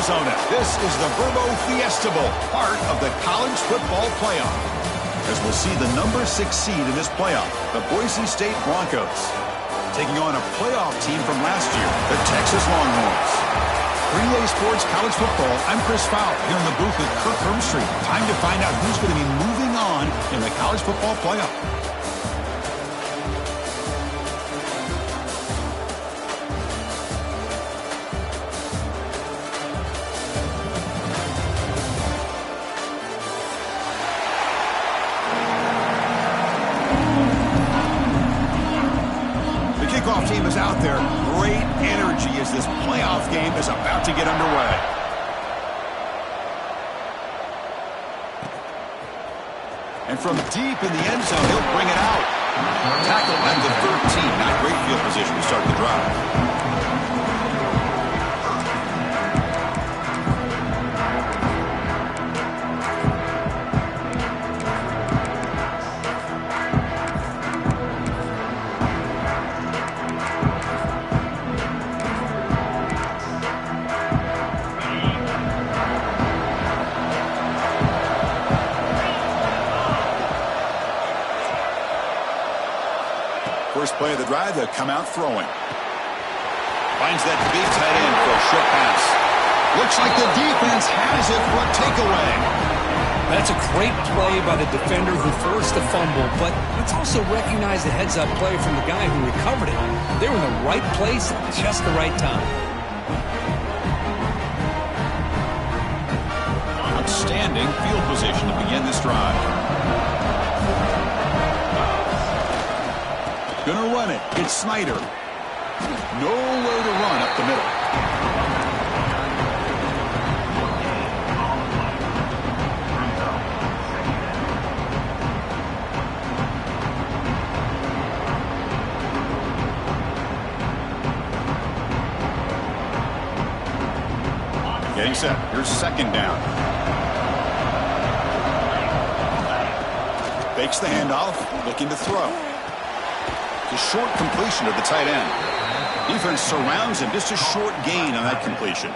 Arizona. This is the Verbo Fiesta Bowl, part of the college football playoff. As we'll see the number 6 seed in this playoff, the Boise State Broncos, taking on a playoff team from last year, the Texas Longhorns. 3A Sports College Football, I'm Chris Fowler, here in the booth with Kirk Hermstreet. Time to find out who's going to be moving on in the college football playoff. Kickoff team is out there. Great energy as this playoff game is about to get underway. And from deep in the end zone, he'll bring it out. Tackle at the 13. Not great field position to start the drive. First play of the drive, they'll come out throwing. Finds that big tight end for a short pass. Looks like the defense has it for a takeaway. That's a great play by the defender who forced the fumble, but let's also recognize the heads-up play from the guy who recovered it. They were in the right place at just the right time. Outstanding field position to begin this drive. Gonna run it. It's Snyder. Nowhere to run up the middle. Getting set. Here's second down. Fakes the handoff. Looking to throw. A short completion to the tight end. Defense surrounds him. Just a short gain on that completion.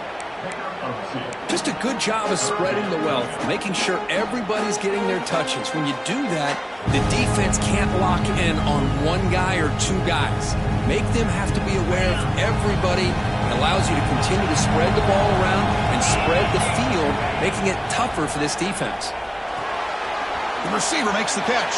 Just a good job of spreading the wealth, making sure everybody's getting their touches. When you do that, the defense can't lock in on one guy or two guys. Make them have to be aware of everybody. It allows you to continue to spread the ball around and spread the field, making it tougher for this defense. The receiver makes the catch.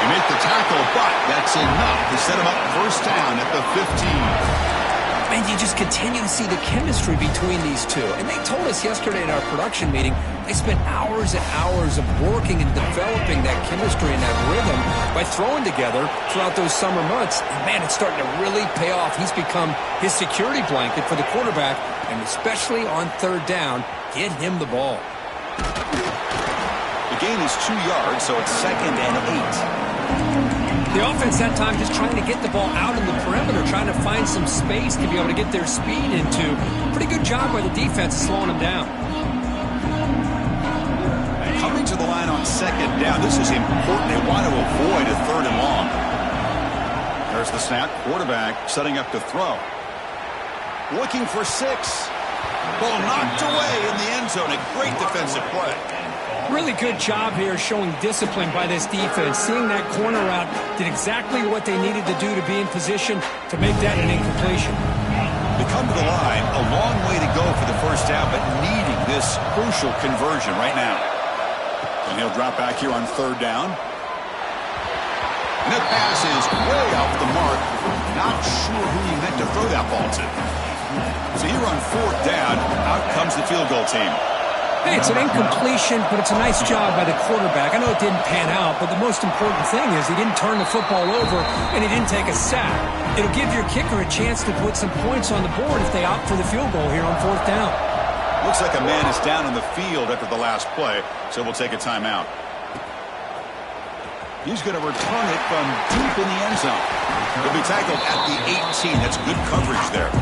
They make the tackle, but that's enough to set him up first down at the 15. And you just continue to see the chemistry between these two. And they told us yesterday in our production meeting, they spent hours and hours of working and developing that chemistry and that rhythm by throwing together throughout those summer months. And, man, it's starting to really pay off. He's become his security blanket for the quarterback, and especially on third down, get him the ball. The gain is 2 yards, so it's 2nd and 8. The offense that time just trying to get the ball out in the perimeter, trying to find some space to be able to get their speed into. Pretty good job by the defense slowing them down. And coming to the line on 2nd down, this is important. They want to avoid a 3rd and long. There's the snap. Quarterback setting up to throw. Looking for 6. Ball knocked away in the end zone. A great defensive play. Really good job here showing discipline by this defense. Seeing that corner out, did exactly what they needed to do to be in position to make that an incompletion. They come to the line, a long way to go for the first down, but needing this crucial conversion right now. And he'll drop back here on 3rd down. And the pass is way off the mark. Not sure who he meant to throw that ball to. So here on 4th down, out comes the field goal team. Hey, it's an incompletion, but it's a nice job by the quarterback. I know it didn't pan out, but the most important thing is he didn't turn the football over and he didn't take a sack. It'll give your kicker a chance to put some points on the board if they opt for the field goal here on 4th down. Looks like a man is down on the field after the last play, so we'll take a timeout. He's going to return it from deep in the end zone. He'll be tackled at the 18. That's good coverage there.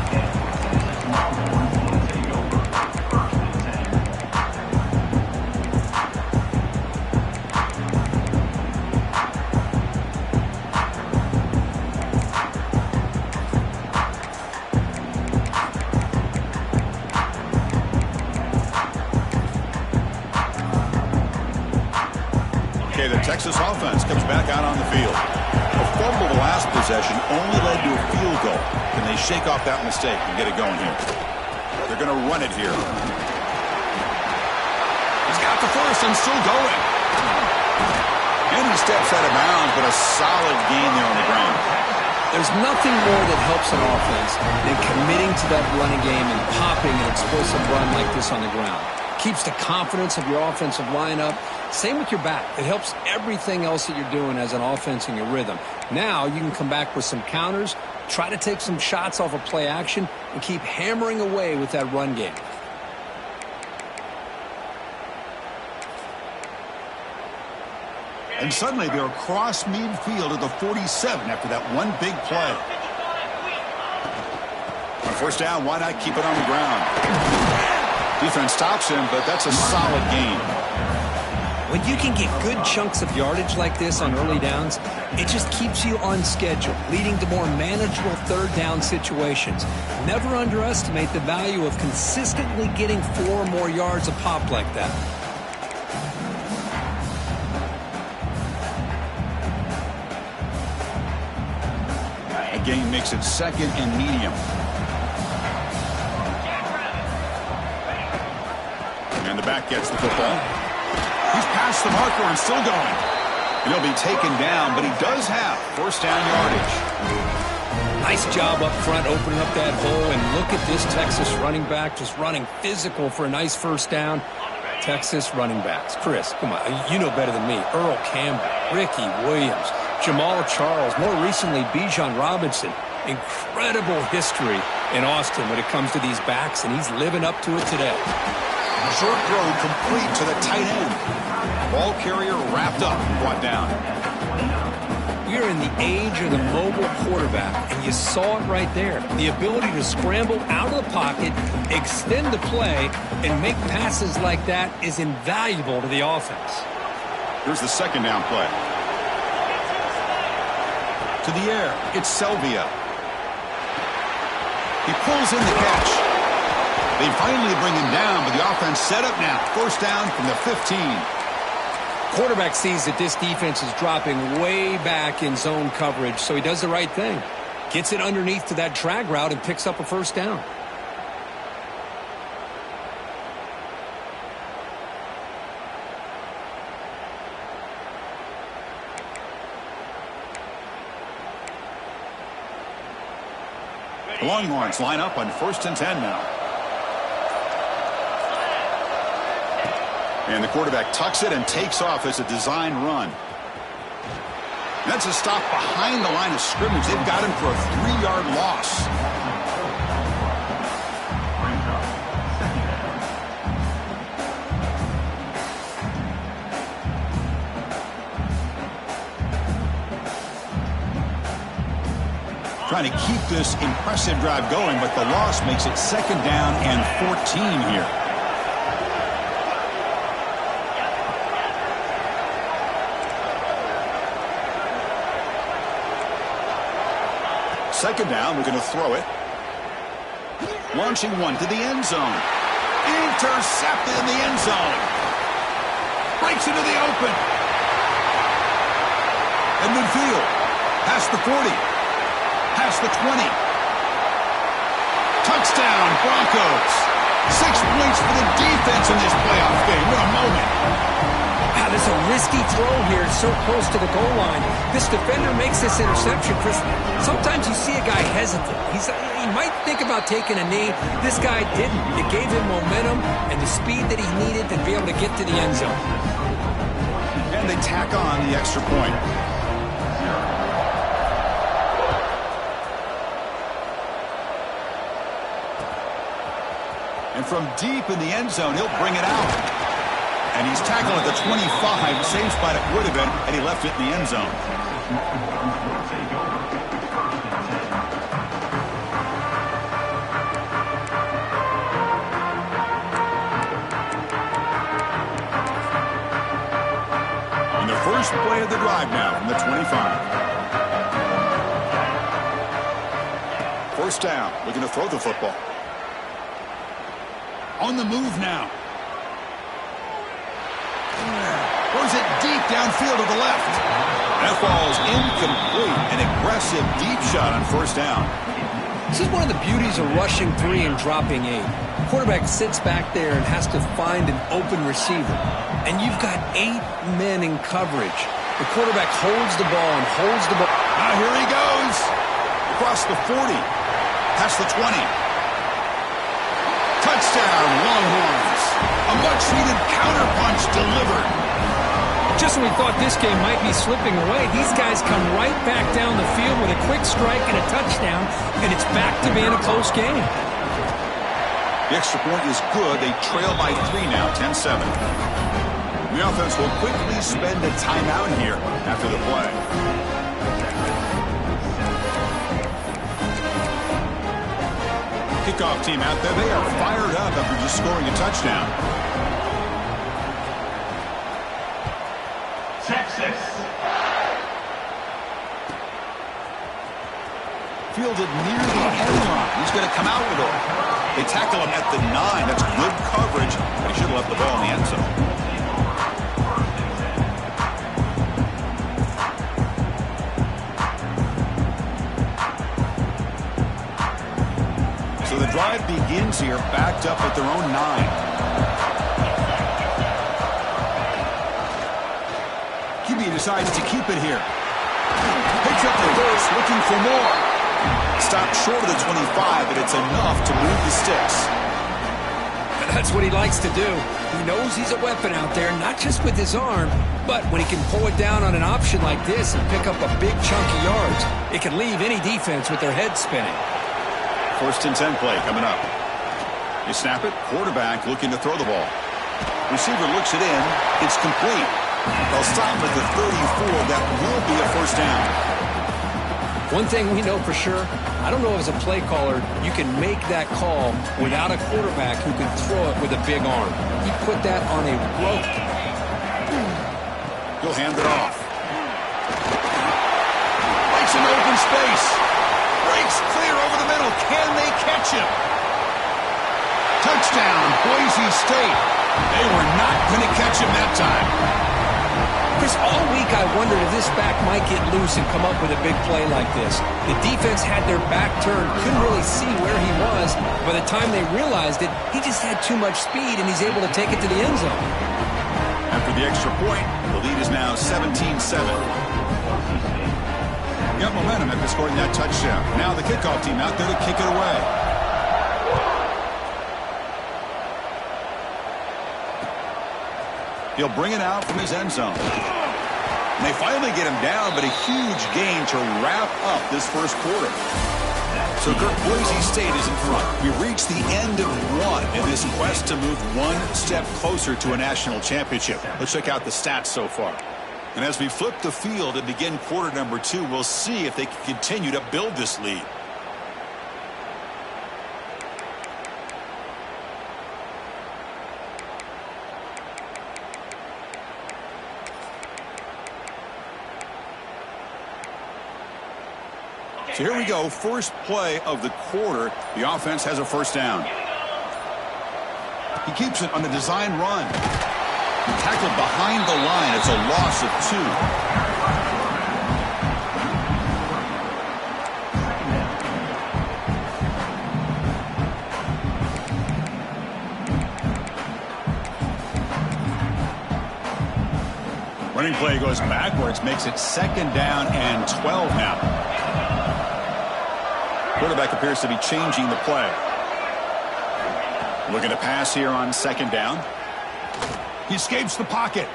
Okay, the Texas offense comes back out on the field. A fumble the last possession only led to a field goal. Can they shake off that mistake and get it going here? They're going to run it here. He's got the first and still going. And he steps out of bounds, but a solid gain there on the ground. There's nothing more that helps an offense than committing to that running game and popping an explosive run like this on the ground. Keeps the confidence of your offensive lineup. Same with your back. It helps everything else that you're doing as an offense in your rhythm. Now you can come back with some counters, try to take some shots off of play action, and keep hammering away with that run game. And suddenly they're across midfield at the 47 after that one big play. On first down, why not keep it on the ground? Defense stops him, but that's a solid gain. When you can get good chunks of yardage like this on early downs, it just keeps you on schedule, leading to more manageable third down situations. Never underestimate the value of consistently getting 4 or more yards a pop like that. The gain makes it second and medium. And the back gets the football. He's past the marker and still going. And he'll be taken down, but he does have first down yardage. Nice job up front opening up that hole, and look at this Texas running back just running physical for a nice first down. Texas running backs. Chris, come on, you know better than me. Earl Campbell, Ricky Williams, Jamal Charles, more recently Bijan Robinson. Incredible history in Austin when it comes to these backs, and he's living up to it today. Short throw complete to the tight end. Ball carrier wrapped up and brought down. We're in the age of the mobile quarterback, and you saw it right there. The ability to scramble out of the pocket, extend the play, and make passes like that is invaluable to the offense. Here's the second down play. To the air, it's Selvia. He pulls in the catch. They finally bring him down, but the offense set up now. First down from the 15. Quarterback sees that this defense is dropping way back in zone coverage, so he does the right thing. Gets it underneath to that drag route and picks up a first down. The Longhorns line up on first and 10 now. And the quarterback tucks it and takes off as a design run. That's a stop behind the line of scrimmage. They've got him for a 3-yard loss. Trying to keep this impressive drive going, but the loss makes it second down and 14 here. Second down, we're going to throw it. Launching one to the end zone. Intercepted in the end zone. Breaks into the open. At midfield. Past the 40. Past the 20. Touchdown, Broncos. 6 points for the defense in this playoff game. What a moment. Wow, this is a risky throw here, so close to the goal line. This defender makes this interception, Chris. Sometimes you see a guy hesitant. He might think about taking a knee. This guy didn't. It gave him momentum and the speed that he needed to be able to get to the end zone. And they tack on the extra point. And from deep in the end zone, he'll bring it out. And he's tackled at the 25, same spot it would have been had he left it in the end zone. And the first play of the drive now from the 25. First down, we're going to throw the football. On the move now. Throws it deep downfield to the left. That falls incomplete. An aggressive deep shot on first down. This is one of the beauties of rushing 3 and dropping 8. Quarterback sits back there and has to find an open receiver. And you've got 8 men in coverage. The quarterback holds the ball and holds the ball. Now here he goes. Across the 40. Past the 20. Touchdown, Longhorns. A much-needed counterpunch delivered. Just when we thought this game might be slipping away, these guys come right back down the field with a quick strike and a touchdown, and it's back to being a close game. The extra point is good. They trail by 3 now, 10-7. The offense will quickly spend a timeout here after the play. Kickoff team out there. They are fired up after just scoring a touchdown. Texas. Fielded near the end line. He's going to come out with it. They tackle him at the 9. That's good coverage, but he should have left the ball in the end zone. So the drive begins here, backed up at their own 9. QB decides to keep it here. Picks up the verse, looking for more. Stopped short of the 25, but it's enough to move the sticks. That's what he likes to do. He knows he's a weapon out there, not just with his arm, but when he can pull it down on an option like this and pick up a big chunk of yards, it can leave any defense with their head spinning. 1st and 10 play coming up. You snap it, quarterback looking to throw the ball. Receiver looks it in, it's complete. They'll stop at the 34. That will be a first down. One thing we know for sure, I don't know as a play caller, you can make that call without a quarterback who can throw it with a big arm. He put that on a rope. He'll hand it off. Makes an open space. Breaks clear over the middle. Can they catch him? Touchdown, Boise State. They were not going to catch him that time. Chris, all week I wondered if this back might get loose and come up with a big play like this. The defense had their back turned, couldn't really see where he was. By the time they realized it, he just had too much speed, and he's able to take it to the end zone. After the extra point, the lead is now 17-7. Got momentum after scoring that touchdown. Now the kickoff team out there to kick it away. He'll bring it out from his end zone. And they finally get him down, but a huge gain to wrap up this first quarter. So Kirk, Boise State is in front. We reached the end of 1 in this quest to move 1 step closer to a national championship. Let's check out the stats so far. And as we flip the field and begin quarter number 2, we'll see if they can continue to build this lead. So here we go, first play of the quarter. The offense has a first down. He keeps it on a design run. Tackled behind the line. It's a loss of 2. Running play goes backwards, makes it 2nd down and 12 now. Quarterback appears to be changing the play. Looking to pass here on 2nd down. He escapes the pocket.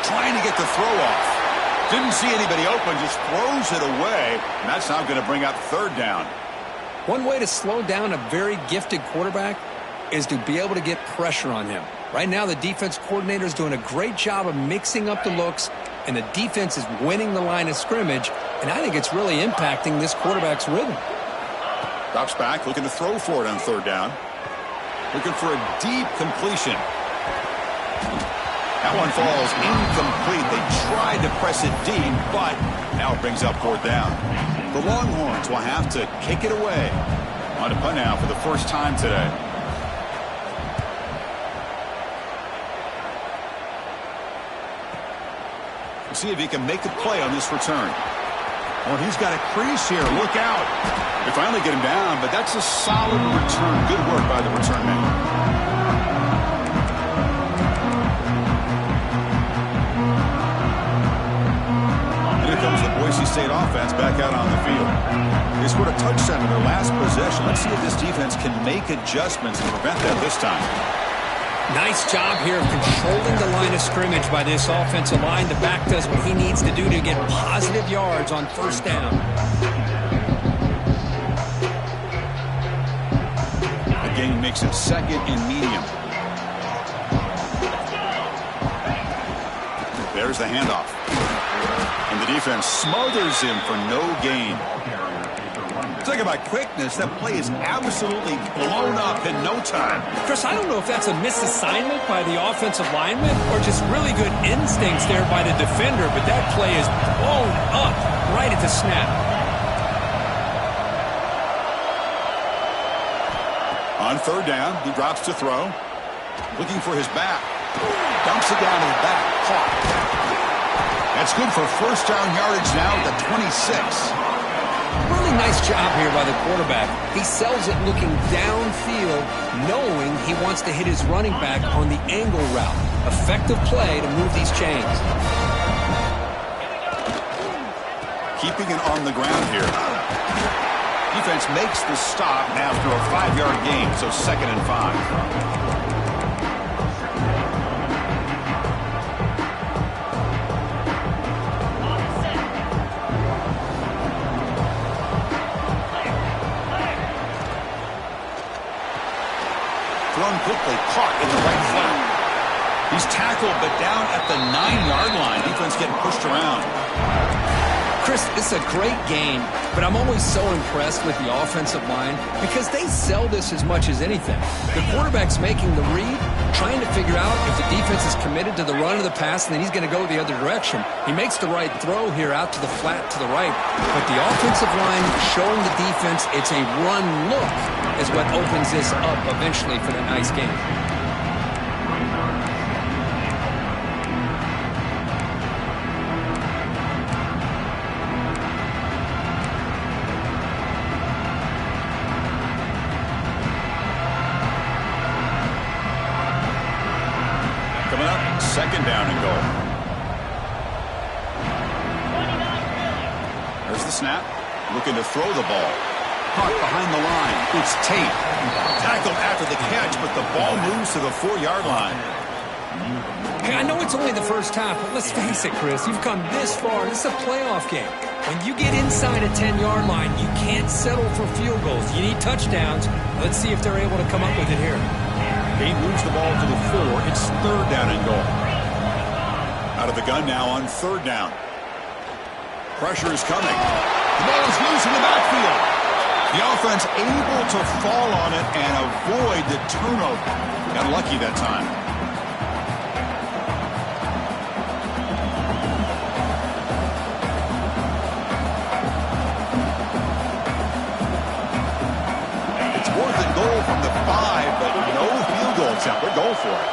Trying to get the throw off. Didn't see anybody open, just throws it away. And that's now going to bring up 3rd down. One way to slow down a very gifted quarterback is to be able to get pressure on him. Right now, the defense coordinator is doing a great job of mixing up the looks, and the defense is winning the line of scrimmage, and I think it's really impacting this quarterback's rhythm. Drops back, looking to throw for it on 3rd down. Looking for a deep completion. That one falls incomplete. They tried to press it deep, but now it brings up 4th down. The Longhorns will have to kick it away. On to punt now for the first time today. See if he can make a play on this return. Well, he's got a crease here. Look out. They finally get him down, but that's a solid return. Good work by the return man. Comes the Boise State offense back out on the field. They scored a touchdown in their last possession. Let's see if this defense can make adjustments to prevent that this time. Nice job here of controlling the line of scrimmage by this offensive line. The back does what he needs to do to get positive yards on first down. The gain makes it second and medium. There's the handoff. And the defense smothers him for no gain. Talk about quickness. That play is absolutely blown up in no time. Chris, I don't know if that's a misassignment by the offensive lineman or just really good instincts there by the defender, but that play is blown up right at the snap. On third down, he drops to throw. Looking for his back. Dumps it down to the back. Caught. That's good for first down yardage now at the 26. Really nice job here by the quarterback. He sells it looking downfield, knowing he wants to hit his running back on the angle route. Effective play to move these chains. Keeping it on the ground here. Defense makes the stop after a 5-yard gain, so 2nd and 5. Thrown quickly, caught in the right flat. He's tackled, but down at the 9-yard line. Defense getting pushed around. Chris, this is a great game, but I'm always so impressed with the offensive line because they sell this as much as anything. The quarterback's making the read, trying to figure out if the defense is committed to the run or the pass, and then he's going to go the other direction. He makes the right throw here out to the flat to the right, but the offensive line showing the defense it's a run look is what opens this up eventually for the nice game. Coming up, 2nd down and goal. There's the snap. Looking to throw the ball. Caught behind the line. It's Tate. Tackled after the catch, but the ball moves to the 4-yard line. Hey, I know it's only the first half, but let's face it, Chris. You've come this far. This is a playoff game. When you get inside a 10-yard line, you can't settle for field goals. You need touchdowns. Let's see if they're able to come up with it here. He moves the ball to the 4. It's 3rd down and goal. Out of the gun now on 3rd down. Pressure is coming. The ball is loose in the backfield. The offense able to fall on it and avoid the turnover. Got lucky that time. It's 4th and goal from the 5, but no field goal attempt. They're going for it.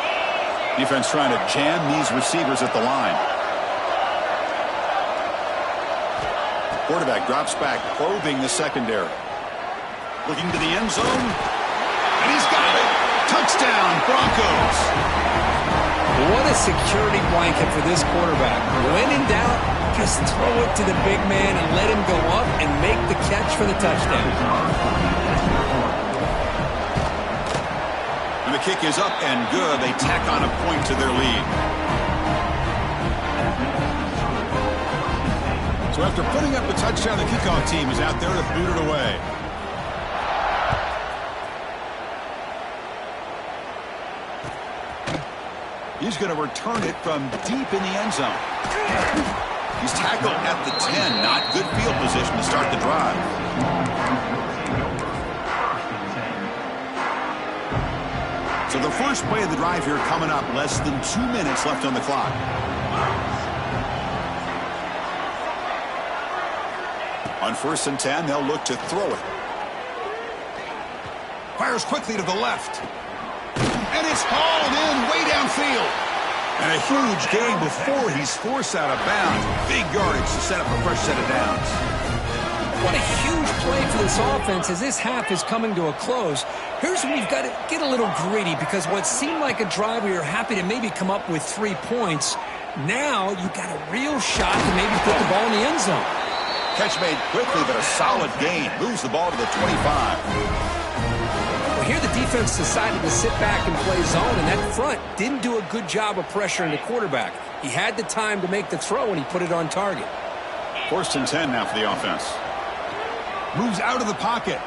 Defense trying to jam these receivers at the line. Quarterback drops back, probing the secondary. Looking to the end zone. And he's got it. Touchdown, Broncos. What a security blanket for this quarterback. When in doubt, just throw it to the big man and let him go up and make the catch for the touchdown. And the kick is up and good. They tack on a point to their lead. So after putting up a touchdown, the kickoff team is out there to boot it away. He's going to return it from deep in the end zone. He's tackled at the 10. Not good field position to start the drive. So the first play of the drive here coming up. Less than 2 minutes left on the clock. On 1st and 10, they'll look to throw it. Fires quickly to the left. And it's hauled in way downfield. And a huge gain before he's forced out of bounds. Big yardage to set up a fresh set of downs. What a huge play for this offense as this half is coming to a close. Here's where you've got to get a little gritty, because what seemed like a drive where you're happy to maybe come up with 3 points, now you've got a real shot to maybe put the ball in the end zone. Catch made quickly, but a solid gain. Moves the ball to the 25. Well, here the defense decided to sit back and play zone, and that front didn't do a good job of pressuring the quarterback. He had the time to make the throw, and he put it on target. 1st and 10 now for the offense. Moves out of the pocket.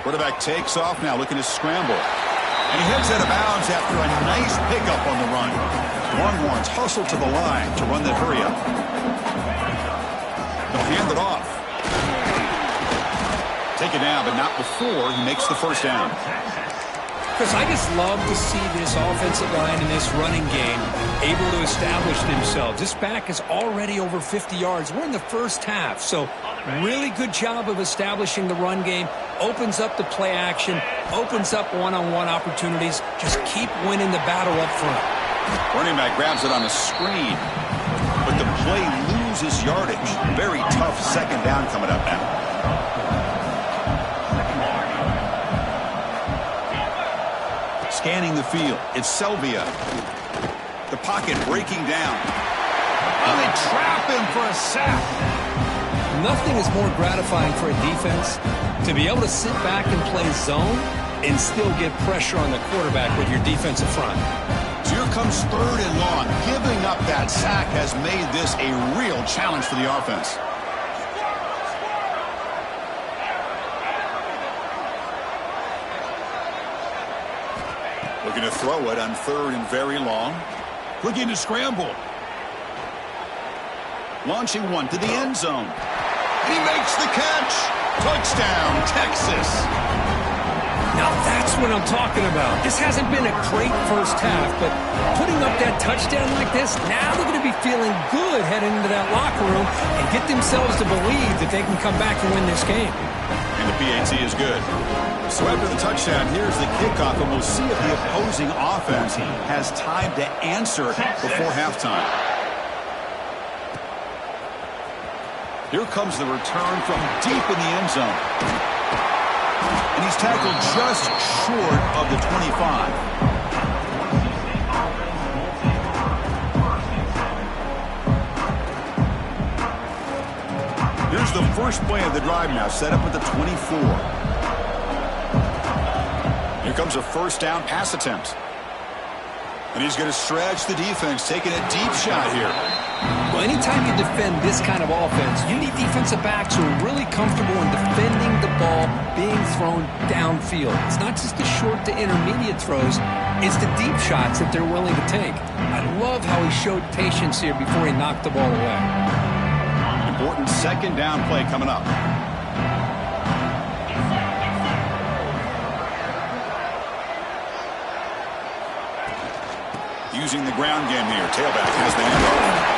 Quarterback takes off now, looking to scramble. And he heads out of bounds after a nice pickup on the run. Longhorns hustle to the line to run that hurry up. They'll hand it off. Take it down, but not before he makes the first down. Chris, I just love to see this offensive line in this running game able to establish themselves. This back is already over 50 yards. We're in the first half, so really good job of establishing the run game. Opens up the play action, opens up one-on-one opportunities. Just keep winning the battle up front. Running back grabs it on a screen, but the play loses yardage. Very tough second down coming up now. Scanning the field, it's Selvia. The pocket breaking down. Oh, they trap him for a sack. Nothing is more gratifying for a defense to be able to sit back and play zone and still get pressure on the quarterback with your defensive front. So here comes 3rd and long. Giving up that sack has made this a real challenge for the offense. Looking to throw it on 3rd and very long. Looking to scramble. Launching one to the end zone. And he makes the catch. Touchdown, Texas. Now that's what I'm talking about. This hasn't been a great first half, but putting up that touchdown like this, now they're going to be feeling good heading into that locker room and get themselves to believe that they can come back and win this game. And the PAT is good. So after the touchdown, here's the kickoff, and we'll see if the opposing offense has time to answer before halftime. Here comes the return from deep in the end zone. And he's tackled just short of the 25. Here's the first play of the drive now, set up at the 24. Here comes a first down pass attempt. And he's going to stretch the defense, taking a deep shot here. Well, anytime you defend this kind of offense, you need defensive backs who are really comfortable in defending the ball being thrown downfield. It's not just the short to intermediate throws, it's the deep shots that they're willing to take. I love how he showed patience here before he knocked the ball away. Important second down play coming up. Using the ground game here. Tailback has the handoff.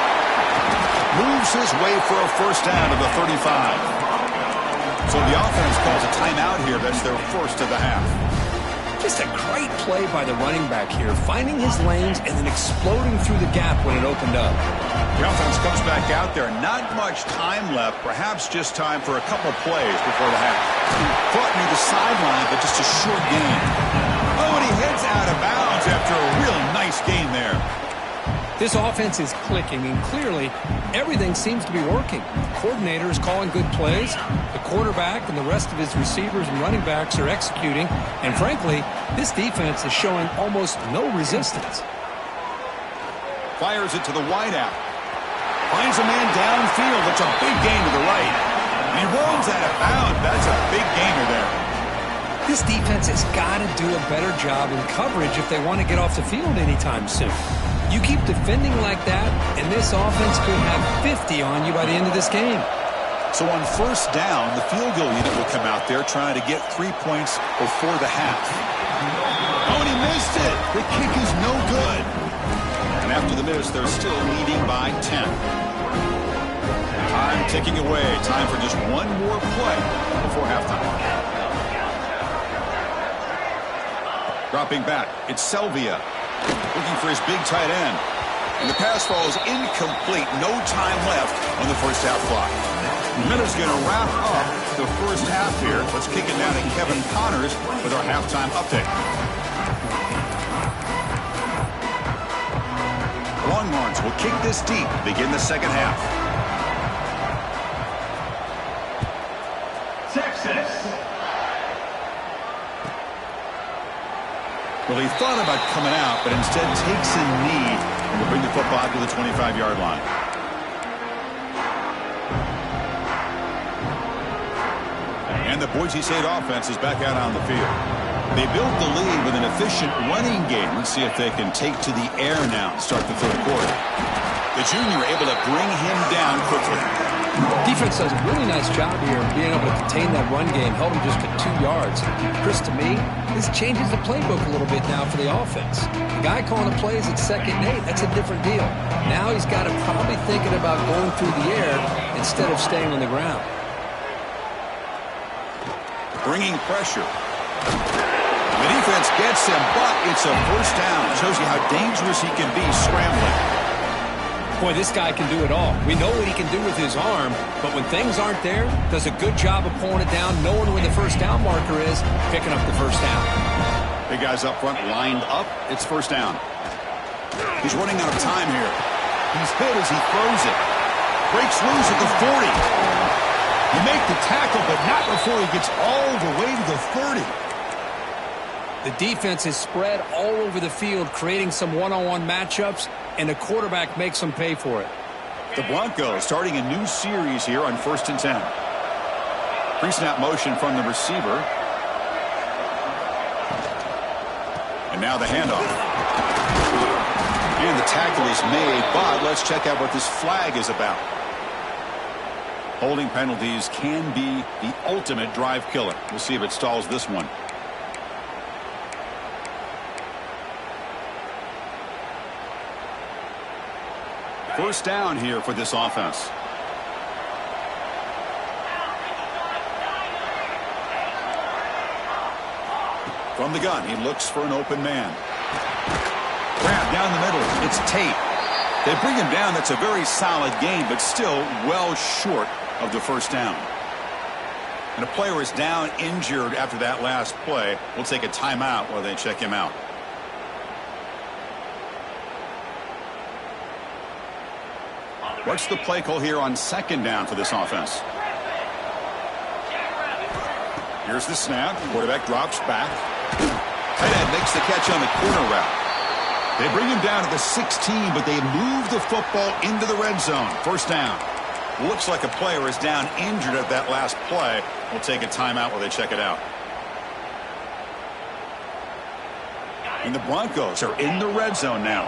Moves his way for a first down to the 35. So the offense calls a timeout here. That's their first of the half. Just a great play by the running back here, finding his lanes and then exploding through the gap when it opened up. The offense comes back out there. Not much time left. Perhaps just time for a couple plays before the half. Caught near the sideline, but just a short gain. Oh, and he heads out of bounds after a real nice gain there. This offense is clicking, and clearly everything seems to be working. The coordinator is calling good plays. The quarterback and the rest of his receivers and running backs are executing. And frankly, this defense is showing almost no resistance. Fires it to the wideout. Finds a man downfield. That's a big gain to the right. And he rolls out of bounds. That's a big gainer there. This defense has got to do a better job in coverage if they want to get off the field anytime soon. You keep defending like that, and this offense could have 50 on you by the end of this game. So on first down, the field goal unit will come out there trying to get 3 points before the half. Oh, and he missed it. The kick is no good. And after the miss, they're still leading by 10. Time ticking away. Time for just one more play before halftime. Dropping back, it's Selvia. Looking for his big tight end. And the pass falls incomplete. No time left on the first half clock. Minute's going to wrap up the first half here. Let's kick it down to Kevin Connors with our halftime update. Longhorns will kick this deep to begin the second half. Texas. Well, he thought about coming out, but instead takes a knee and will bring the football to the 25-yard line. And the Boise State offense is back out on the field. They built the lead with an efficient running game. Let's see if they can take to the air now to start the third quarter. The junior able to bring him down quickly. Defense does a really nice job here of being able to contain that run game, held him just to 2 yards. Chris, to me, this changes the playbook a little bit now for the offense. The guy calling the plays at 2nd and 8, that's a different deal. Now he's got to probably thinking about going through the air instead of staying on the ground. Bringing pressure. The defense gets him, but it's a first down. It shows you how dangerous he can be scrambling. Boy, this guy can do it all. We know what he can do with his arm, but when things aren't there, does a good job of pulling it down, knowing where the first down marker is, picking up the first down. Big guys up front lined up. It's first down. He's running out of time here. He's hit as he throws it. Breaks loose at the 40. You make the tackle, but not before he gets all the way to the 30. The defense is spread all over the field, creating some one-on-one matchups, and the quarterback makes them pay for it. The Broncos starting a new series here on 1st and 10. Pre-snap motion from the receiver. And now the handoff. And the tackle is made, but let's check out what this flag is about. Holding penalties can be the ultimate drive killer. We'll see if it stalls this one. First down here for this offense. From the gun, he looks for an open man. Grab down the middle. It's Tate. They bring him down. That's a very solid gain, but still well short of the first down. And a player is down injured after that last play. We'll take a timeout while they check him out. What's the play call here on 2nd down for this offense? Here's the snap. Quarterback drops back. Tight end makes the catch on the corner route. They bring him down to the 16, but they move the football into the red zone. First down. Looks like a player is down injured at that last play. We'll take a timeout while they check it out. And the Broncos are in the red zone now.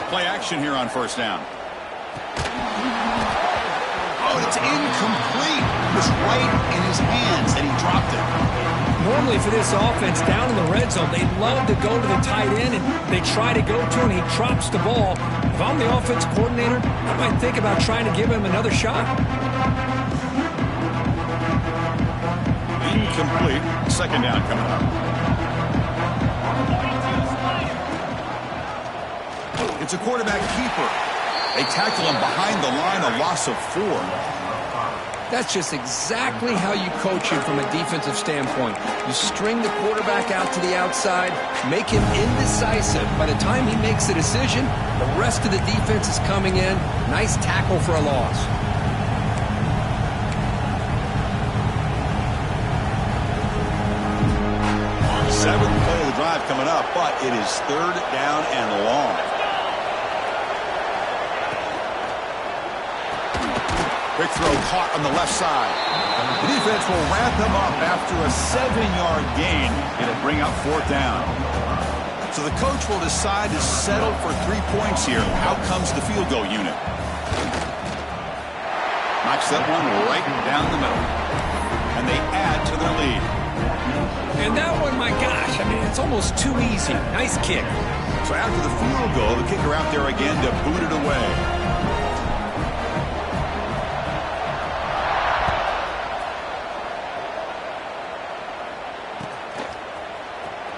Play action here on first down. Oh, it's incomplete. It was right in his hands, and he dropped it. Normally for this offense, down in the red zone, they love to go to the tight end, and they try to go to him, and he drops the ball. If I'm the offense coordinator, I might think about trying to give him another shot. Incomplete. Second down coming up. It's a quarterback keeper. They tackle him behind the line, a loss of 4. That's just exactly how you coach him from a defensive standpoint. You string the quarterback out to the outside, make him indecisive. By the time he makes the decision, the rest of the defense is coming in. Nice tackle for a loss. Seventh play of the drive coming up, but it is 3rd down and long. Quick throw caught on the left side. The defense will wrap him up after a 7-yard gain. It'll bring up 4th down. So the coach will decide to settle for 3 points here. Out comes the field goal unit. Knocks that one right down the middle. And they add to their lead. And that one, my gosh, I mean, it's almost too easy. Nice kick. So after the field goal, the kicker out there again to boot it away.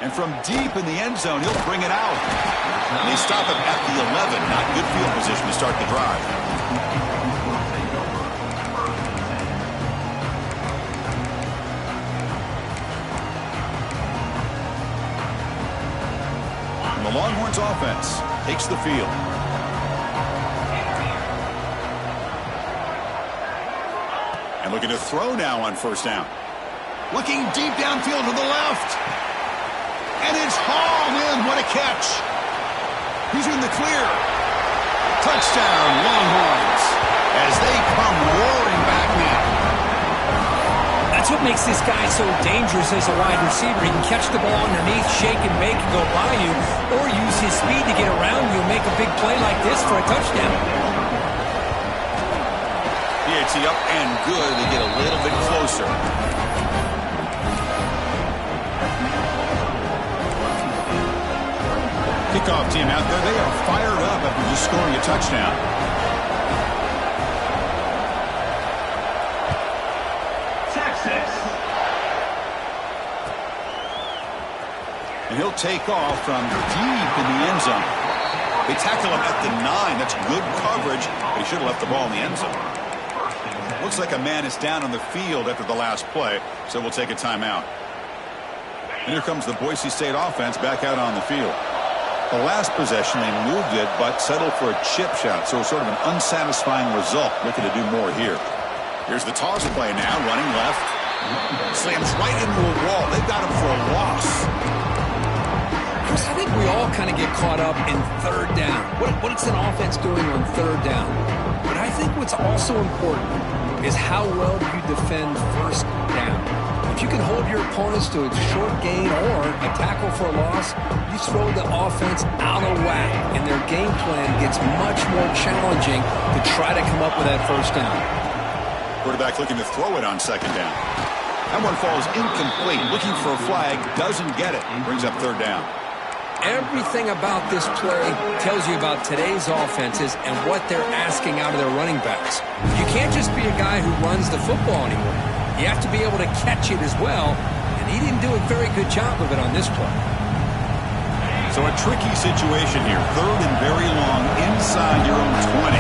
And from deep in the end zone, he'll bring it out. And they stop him at the 11. Not good field position to start the drive. And the Longhorns offense takes the field. And looking to throw now on first down. Looking deep downfield to the left. And it's hauled in. What a catch. He's in the clear. Touchdown, Longhorns. As they come roaring back now. That's what makes this guy so dangerous as a wide receiver. He can catch the ball underneath, shake and make and go by you, or use his speed to get around you and make a big play like this for a touchdown. PAT up and good to get a little bit closer. Kickoff team out there. They are fired up after just scoring a touchdown. Texas. And he'll take off from deep in the end zone. They tackle him at the 9. That's good coverage, but he should have left the ball in the end zone. Looks like a man is down on the field after the last play, so we'll take a timeout. And here comes the Boise State offense back out on the field. The last possession, they moved it, but settled for a chip shot, so sort of an unsatisfying result. Looking to do more here. Here's the toss play now, running left. Slams right into a wall. They've got him for a loss. Chris, I think we all kind of get caught up in third down. What's an offense doing on third down? But I think what's also important is how well do you defend first down. If you can hold your opponents to a short gain or a tackle for a loss, you throw the offense out of whack, and their game plan gets much more challenging to try to come up with that first down. Quarterback looking to throw it on second down. That one falls incomplete. Looking for a flag, doesn't get it. Brings up third down. Everything about this play tells you about today's offenses and what they're asking out of their running backs. You can't just be a guy who runs the football anymore. You have to be able to catch it as well, and he didn't do a very good job of it on this play. So a tricky situation here. Third and very long inside your own 20.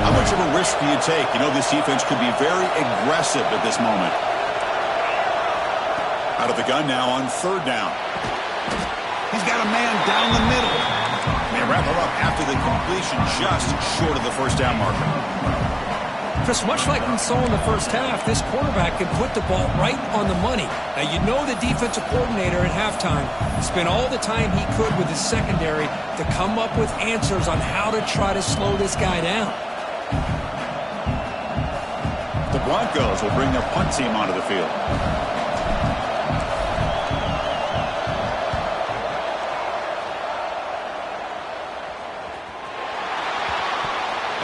How much of a risk do you take? You know this defense could be very aggressive at this moment. Out of the gun now on third down. He's got a man down the middle. They wrap him up after the completion just short of the first down marker. Chris, much like we saw in the first half, this quarterback can put the ball right on the money. Now, you know the defensive coordinator at halftime spent all the time he could with his secondary to come up with answers on how to try to slow this guy down. The Broncos will bring their punt team onto the field.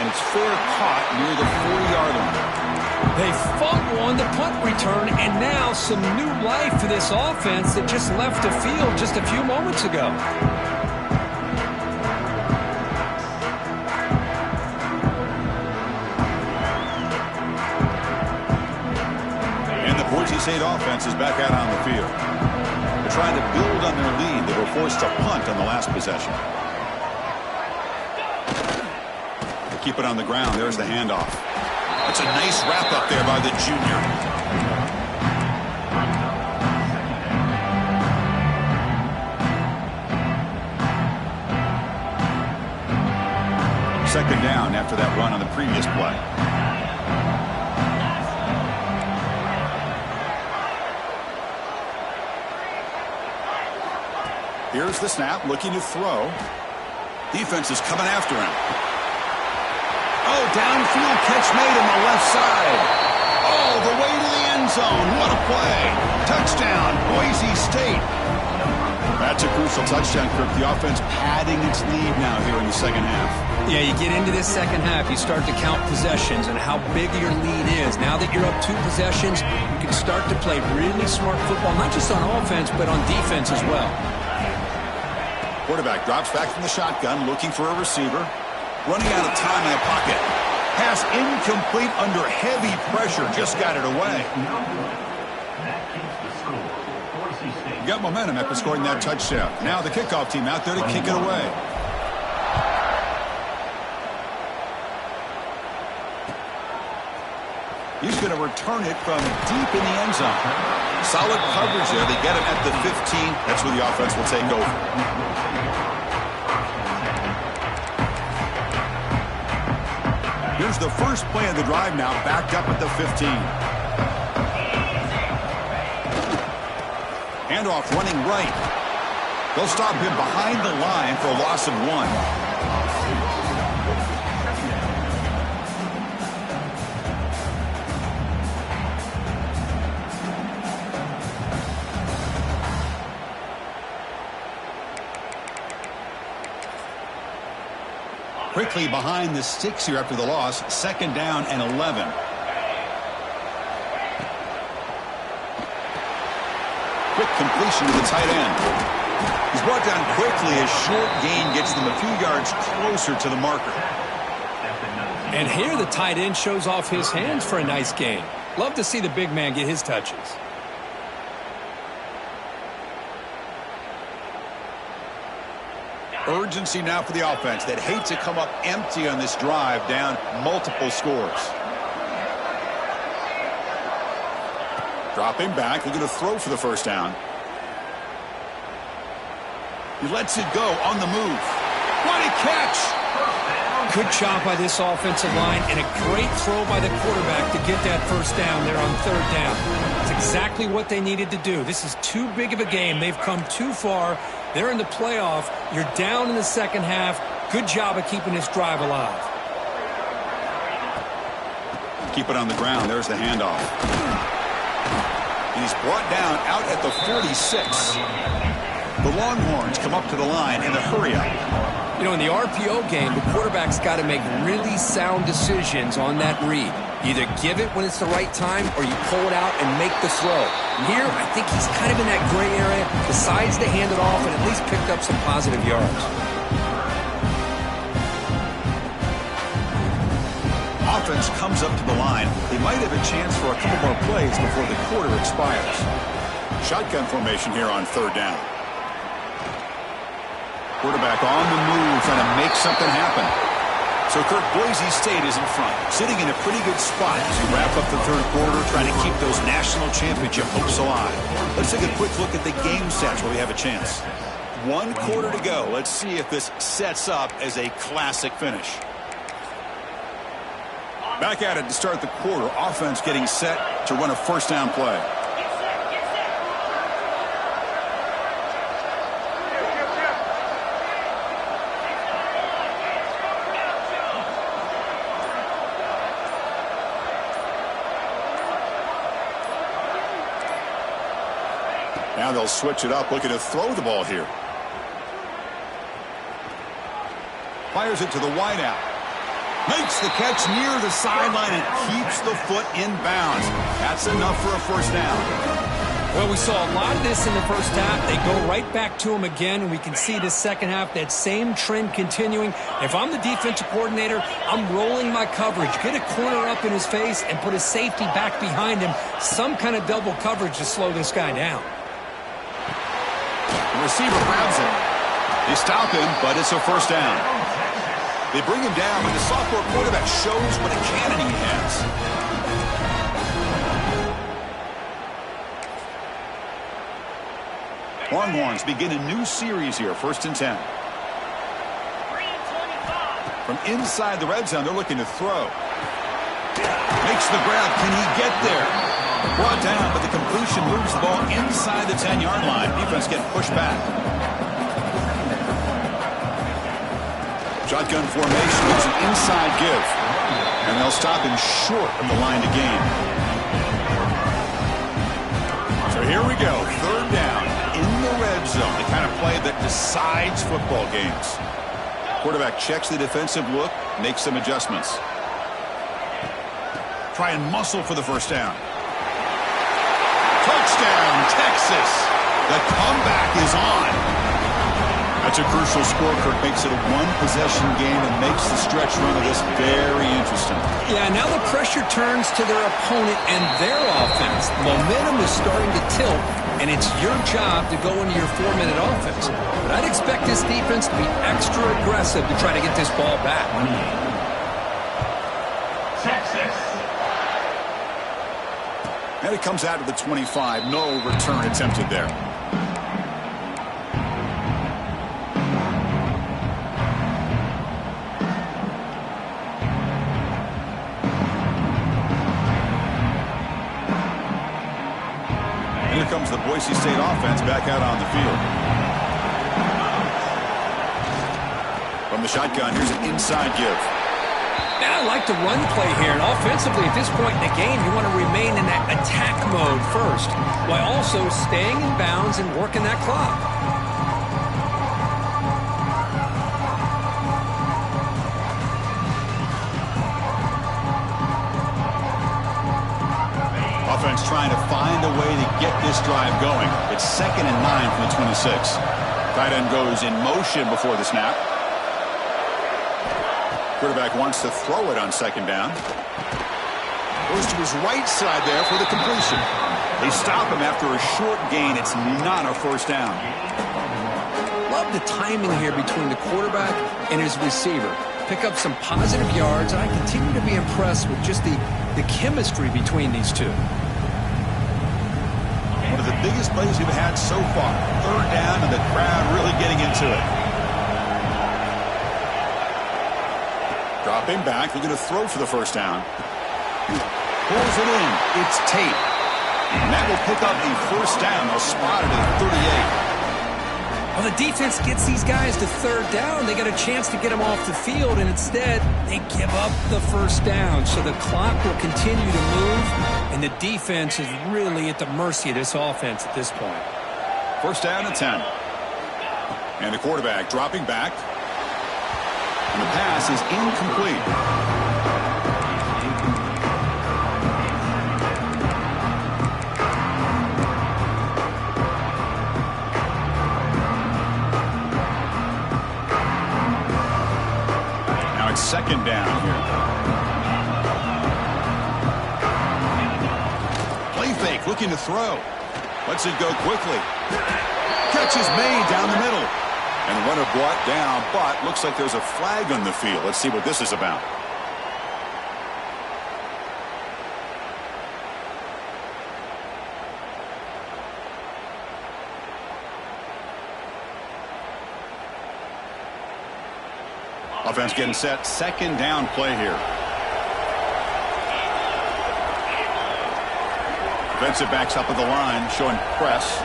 And it's fair caught near the 40-yard line. They fumble on the punt return, and now some new life for this offense that just left the field just a few moments ago. And the Boise State offense is back out on the field. They're trying to build on their lead. They were forced to punt on the last possession. Keep it on the ground. There's the handoff. That's a nice wrap up there by the junior. Second down after that run on the previous play. Here's the snap, looking to throw. Defense is coming after him. Oh, downfield catch made on the left side. Oh, the way to the end zone. What a play. Touchdown, Boise State. That's a crucial touchdown, Kirk. The offense padding its lead now here in the second half. Yeah, you get into this second half, you start to count possessions and how big your lead is. Now that you're up 2 possessions, you can start to play really smart football, not just on offense, but on defense as well. Quarterback drops back from the shotgun, looking for a receiver. Running out of time in the pocket. Pass incomplete under heavy pressure. Just got it away. That keeps the score. Boise State. Got momentum after scoring that touchdown. Now the kickoff team out there to kick it away. He's going to return it from deep in the end zone. Solid coverage there. They get him at the 15. That's where the offense will take over. Here's the first play of the drive now, backed up at the 15. Handoff running right. They'll stop him behind the line for a loss of 1. Quickly behind the sticks here after the loss. 2nd down and 11. Quick completion to the tight end. He's brought down quickly. A short gain gets them a few yards closer to the marker. And here the tight end shows off his hands for a nice gain. Love to see the big man get his touches. Urgency now for the offense that hate to come up empty on this drive, down multiple scores. Dropping back, they're going to throw for the first down. He lets it go on the move. What a catch! Good job by this offensive line and a great throw by the quarterback to get that first down there on 3rd down. It's exactly what they needed to do. This is too big of a game. They've come too far. They're in the playoff. You're down in the second half. Good job of keeping this drive alive. Keep it on the ground. There's the handoff. And he's brought down out at the 46. The Longhorns come up to the line in the hurry up. You know, in the RPO game, the quarterback's got to make really sound decisions on that read. Either give it when it's the right time or you pull it out and make the throw. Here, I think he's kind of in that gray area, decides to hand it off and at least picked up some positive yards. Offense comes up to the line. They might have a chance for a couple more plays before the quarter expires. Shotgun formation here on 3rd down. Quarterback on the move, trying to make something happen. So Kirk, Boise State is in front, sitting in a pretty good spot as we wrap up the 3rd quarter, trying to keep those national championship hopes alive. Let's take a quick look at the game stats where we have a chance. 1 quarter to go. Let's see if this sets up as a classic finish. Back at it to start the quarter. Offense getting set to run a first down play. Now they'll switch it up, looking to throw the ball here. Fires it to the wideout. Makes the catch near the sideline and keeps the foot in bounds. That's enough for a first down. Well, we saw a lot of this in the first half. They go right back to him again, and we can see the second half, that same trend continuing. If I'm the defensive coordinator, I'm rolling my coverage. Get a corner up in his face and put a safety back behind him. Some kind of double coverage to slow this guy down. The receiver grabs it. They stop him, but it's a first down. They bring him down, but the sophomore quarterback shows what a cannon he has. Longhorns begin a new series here, 1st and 10. From inside the red zone, they're looking to throw. Makes the grab. Can he get there? Brought down, but the completion moves the ball inside the 10-yard line. Defense getting pushed back. Shotgun formation with an inside give. And they'll stop him short of the line to gain. So here we go. 3rd down in the red zone. The kind of play that decides football games. Quarterback checks the defensive look, makes some adjustments. Try and muscle for the first down. Touchdown, Texas. The comeback is on. A That's a crucial score, Kirk. Makes it a one-possession game and makes the stretch run of this very interesting. Yeah, now the pressure turns to their opponent and their offense. Momentum is starting to tilt, and it's your job to go into your 4-minute offense. But I'd expect this defense to be extra aggressive to try to get this ball back. Texas. And it comes out to the 25. No return attempted there. Here comes the Boise State offense back out on the field. From the shotgun, here's an inside give. Now I like the run play here, and offensively at this point in the game, you want to remain in that attack mode first, while also staying in bounds and working that clock. Offense trying to find a way to get this drive going. It's 2nd and 9 from the 26. Tight end goes in motion before the snap. Quarterback wants to throw it on 2nd down. Goes to his right side there for the completion. They stop him after a short gain. It's not a 1st down. Love the timing here between the quarterback and his receiver. Pick up some positive yards, and I continue to be impressed with just the chemistry between these two. One of the biggest plays we've had so far. 3rd down, and the crowd really getting into it. Dropping back, looking to throw for the 1st down. Pulls it in. It's Tate. And that will pick up the 1st down. They'll spot it at 38. Well, the defense gets these guys to 3rd down. They got a chance to get them off the field, and instead they give up the 1st down. So the clock will continue to move, and the defense is really at the mercy of this offense at this point. 1st down and 10. And the quarterback dropping back. And the pass is incomplete. It's 2nd down here. Play fake, looking to throw. Lets it go quickly. Catch is made down the middle. And runner brought down, but looks like there's a flag on the field. Let's see what this is about. Offense getting set. 2nd down play here. Defensive backs up at the line, showing press.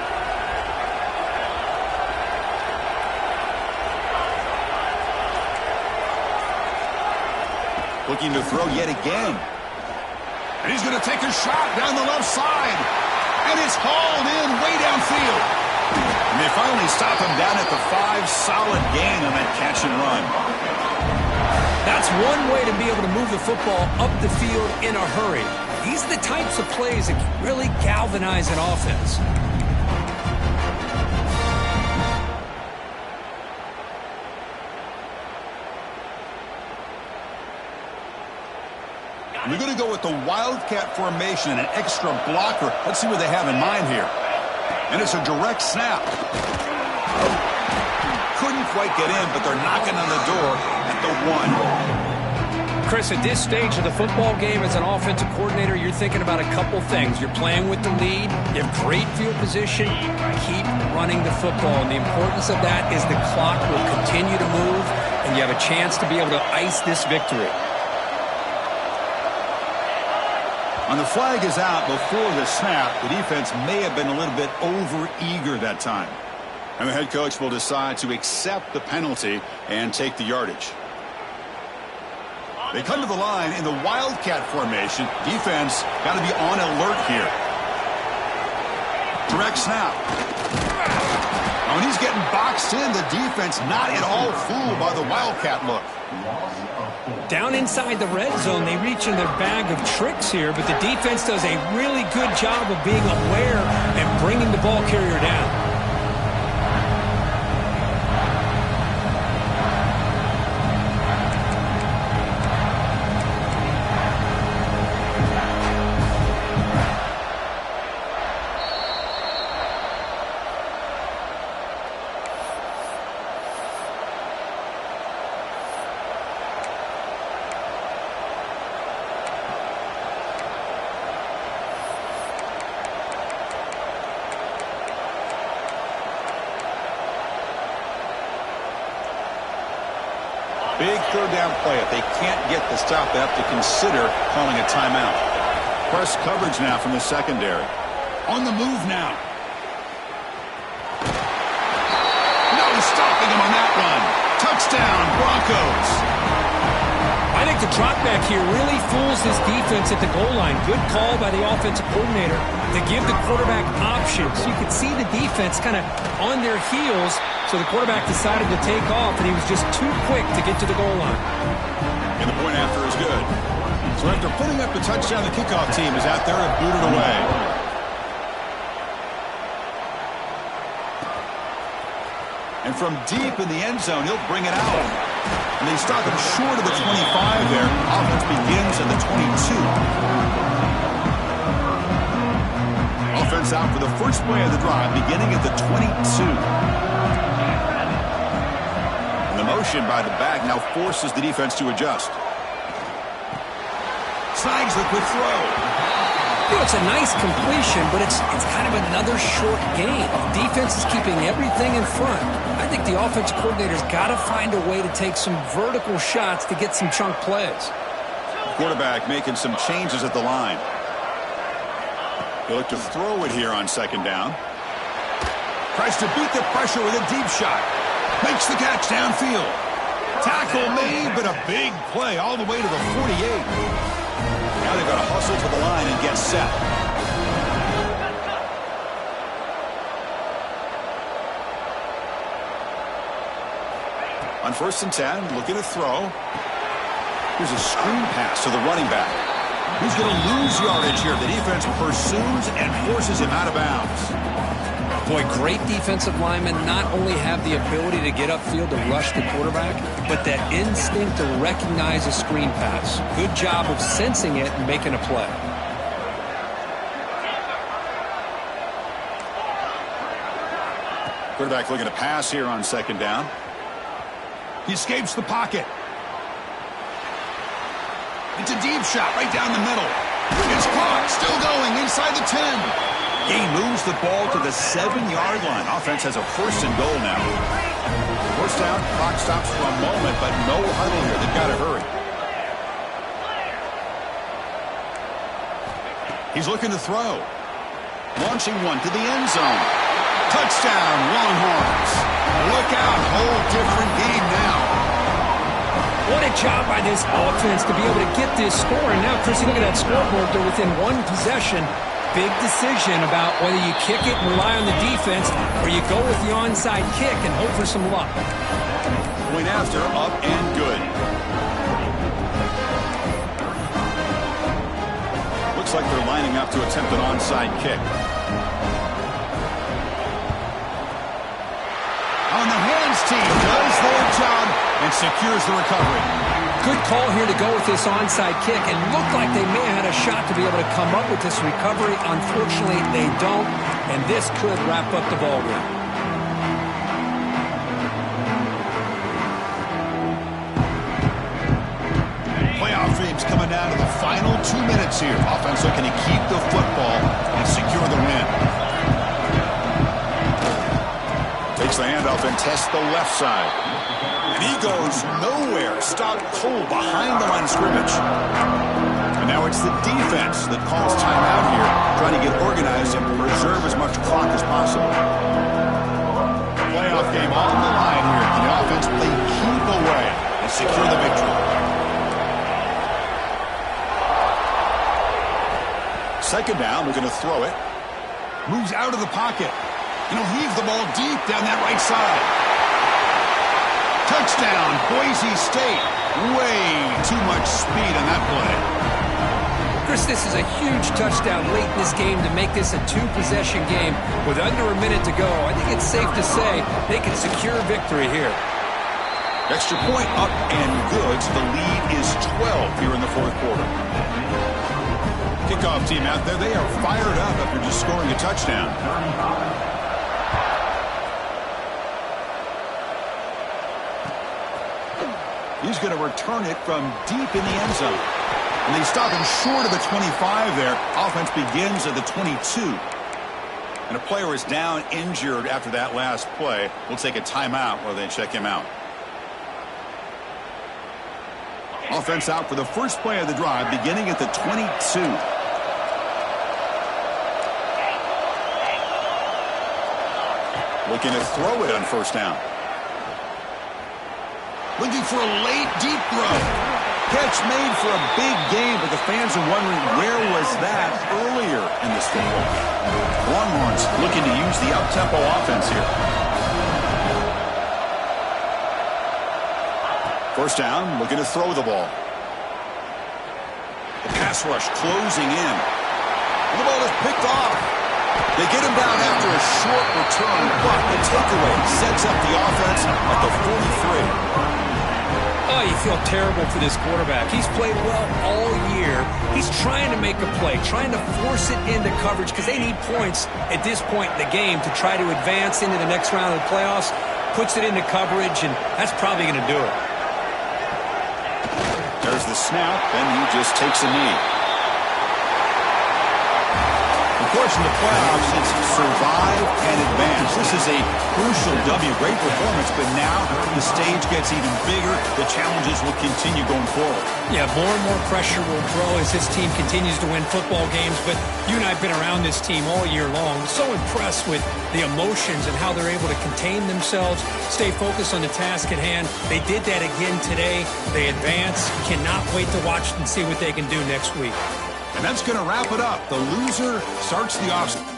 Looking to throw yet again. And he's going to take a shot down the left side. And it's hauled in way downfield. And they finally stop him down at the 5. Solid gain on that catch and run. That's one way to be able to move the football up the field in a hurry. These are the types of plays that can really galvanize an offense. We're going to go with the Wildcat formation and an extra blocker. Let's see what they have in mind here. And it's a direct snap. Couldn't quite get in, but they're knocking on the door at the 1. Chris, at this stage of the football game as an offensive coordinator, you're thinking about a couple things. You're playing with the lead. You have great field position. Keep running the football. And the importance of that is the clock will continue to move, and you have a chance to be able to ice this victory. On the flag is out before the snap. The defense may have been a little bit over-eager that time. And the head coach will decide to accept the penalty and take the yardage. They come to the line in the Wildcat formation. Defense got to be on alert here. Direct snap. When he's getting boxed in, the defense not at all fooled by the Wildcat look. Down inside the red zone, they reach in their bag of tricks here, but the defense does a really good job of being aware and bringing the ball carrier down. Big third down play. If they can't get the stop, they have to consider calling a timeout. Press coverage now from the secondary. On the move now. No stopping him on that run. Touchdown, Broncos. I think the drop back here really fools this defense at the goal line. Good call by the offensive coordinator to give the quarterback options. You could see the defense kind of on their heels, so the quarterback decided to take off, and he was just too quick to get to the goal line. And the point after is good. So after putting up the touchdown, the kickoff team is out there and booted away. And from deep in the end zone, he'll bring it out. And they stop him short of the 25 there. Offense begins at the 22. Offense out for the first play of the drive, beginning at the 22. And the motion by the back now forces the defense to adjust. Snags the quick throw. You know, it's a nice completion, but it's kind of another short game. Defense is keeping everything in front. I think the offensive coordinator's got to find a way to take some vertical shots to get some chunk plays. Quarterback making some changes at the line. He'll look to throw it here on second down. Tries to beat the pressure with a deep shot. Makes the catch downfield. Tackle made, but a big play all the way to the 48. Now they've got to hustle to the line and get set. On 1st and 10, looking to throw. Here's a screen pass to the running back. He's going to lose yardage here. The defense pursues and forces him out of bounds. Boy, great defensive linemen not only have the ability to get upfield to rush the quarterback, but that instinct to recognize a screen pass. Good job of sensing it and making a play. Quarterback looking to pass here on second down. He escapes the pocket. It's a deep shot right down the middle. It's caught. Still going inside the 10. He moves the ball to the 7-yard line. Offense has a 1st and goal now. First down, clock stops for a moment, but no huddle here. They've got to hurry. He's looking to throw. Launching one to the end zone. Touchdown, Longhorns. Look out, whole different game now. What a job by this offense to be able to get this score. And now, Chris, you look at that scoreboard. They're within one possession. Big decision about whether you kick it and rely on the defense or you go with the onside kick and hope for some luck. Point after, up and good. Looks like they're lining up to attempt an onside kick. On the hands team does their job and secures the recovery. Good call here to go with this onside kick, and looked like they may have had a shot to be able to come up with this recovery. Unfortunately, they don't, and this could wrap up the ball game. Playoff dreams coming down to the final 2 minutes here. Offense looking to keep the football and secure the win. Takes the handoff and tests the left side. And he goes nowhere. Stopped cold behind the line of scrimmage. And now it's the defense that calls timeout here, trying to get organized and preserve as much clock as possible. Playoff game on the line here. And the offense play keep away and secure the victory. Second down, we're going to throw it. Moves out of the pocket. And he'll heave the ball deep down that right side. Touchdown, Boise State. Way too much speed on that play. Chris, this is a huge touchdown late in this game to make this a 2-possession game with under a minute to go. I think it's safe to say they can secure victory here. Extra point up and good. So the lead is 12 here in the 4th quarter. Kickoff team out there, they are fired up after just scoring a touchdown. He's going to return it from deep in the end zone. And they stop him short of the 25 there. Offense begins at the 22. And a player is down injured after that last play. We'll take a timeout while they check him out. offense out for the first play of the drive, beginning at the 22. Looking to throw it on first down. Looking for a late, deep throw. Catch made for a big game, but the fans are wondering where was that earlier in this football. Longhorns looking to use the up-tempo offense here. First down, looking to throw the ball. The pass rush closing in. And the ball is picked off. They get him down after a short return, but the takeaway sets up the offense at the 43. Oh, you feel terrible for this quarterback. He's played well all year. He's trying to make a play, trying to force it into coverage because they need points at this point in the game to try to advance into the next round of the playoffs. Puts it into coverage, and that's probably going to do it. There's the snap, and he just takes a knee. Of course, in the playoffs, it's survive and advance. This is a crucial W. Great performance, but now the stage gets even bigger. The challenges will continue going forward. Yeah, more and more pressure will grow as this team continues to win football games, but you and I have been around this team all year long. So impressed with the emotions and how they're able to contain themselves, stay focused on the task at hand. They did that again today. They advance. Cannot wait to watch and see what they can do next week. And that's going to wrap it up. The loser starts the offseason.